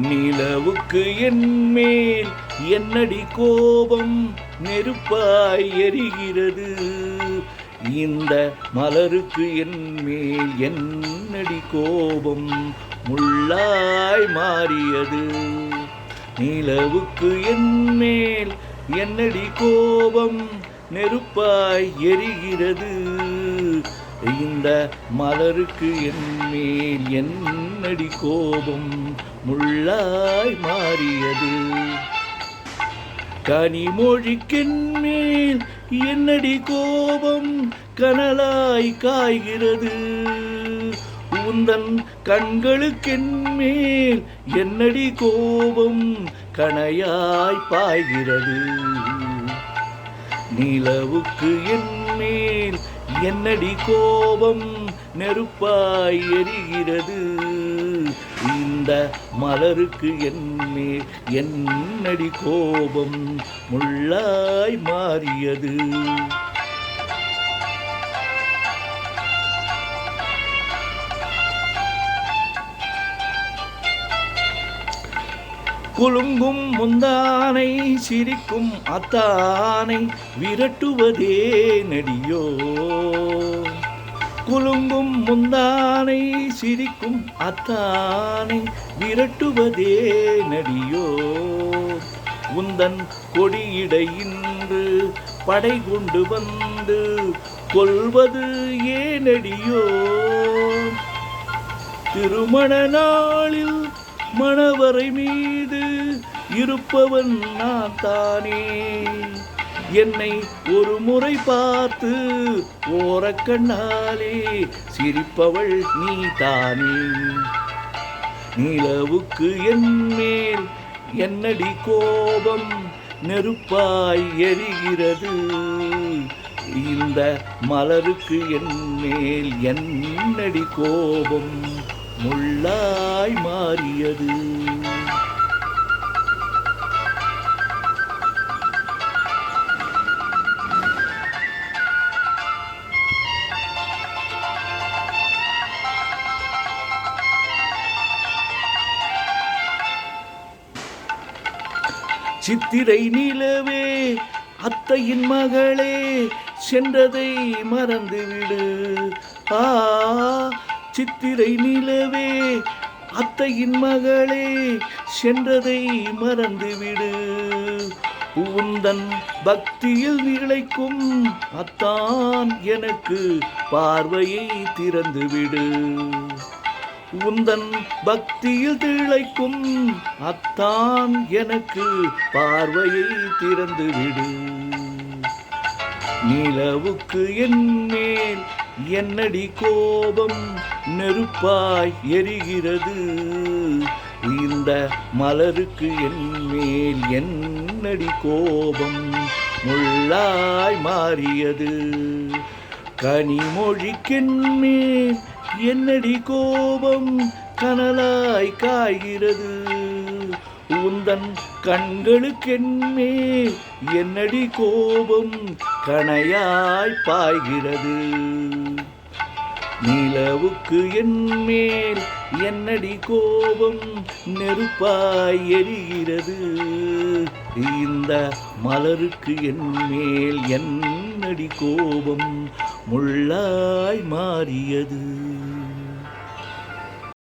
நிலவுக்கு என்மேல் என்னடி கோபம் நெருப்பாய் எரிகிறது. இந்த மலருக்கு என்மேல் என்னடி கோபம் முள்ளாய் மாறியது. நிலவுக்கு என்மேல் என்னடி கோபம் நெருப்பாய் எரிகிறது. இந்த மலருக்கு என்மேல் என்னடி கோபம் முள்ளாய் மாறியது. கனிமொழிக்கென்மேல் என்னடி கோபம் கனலாய் காய்கிறது. உந்தன் கண்களுக்கென்மேல் என்னடி கோபம் கணையாய் பாய்கிறது. நிலவுக்கு என்மேல் என்னடி கோபம் நெருப்பாய் எரிகிறது. இந்த மலருக்கு என்மேல் என்னடி கோபம் முள்ளாய் மாறியது. குலுங்கும் முந்தானை சிரிக்கும் அத்தானை விரட்டுவதே நடியோ. குலுங்கும் முந்தானை சிரிக்கும் அத்தானை விரட்டுவதே நடியோ. உந்தன் கொடியிடையின்று படை கொண்டு வந்து கொல்வது ஏனடியோ. திருமண நாளில் மணவரை மீது இருப்பவன் நான் தானே. என்னை ஒரு முறை பார்த்து ஓரக்கண்ணாலே சிரிப்பவள் நீ தானே. நிலவுக்கு என்மேல் என்னடி கோபம் நெருப்பாய் எரிகிறது. இந்த மலருக்கு என்மேல் என்னடி கோபம் முள்ளாய் மாறியது. சித்திரை நிலவே அத்தையின் மகளே சென்றதை மறந்துவிடு. சித்திரை நிலவே அத்தையின் மகளே சென்றதை மறந்துவிடு. உந்தன் பக்தியில் நிலைக்கும் அத்தான் எனக்கு பார்வையை திறந்துவிடு. உந்தன் பக்தியில் திளைக்கும் அத்தான் எனக்கு பார்வையை திறந்துவிடு. நிலவுக்கு என்மேல் என்னடி கோபம் நெருப்பாய் எரிகிறது. இந்த மலருக்கு என்மேல் என்னடி கோபம் முள்ளாய் மாறியது. கனிமொழிக்கென்மேல் என்னடி கோபம் கனலாய் காய்கிறது. உந்தன் கண்களுக்கென்மேல் என்னடி கோபம் கணையாய் பாய்கிறது. நிலவுக்கு என்மேல் என்னடி கோபம் நெருப்பாய் எரிகிறது. இந்த மலருக்கு என்மேல் என்னடி கோபம் முள்ளாய் மாறியது.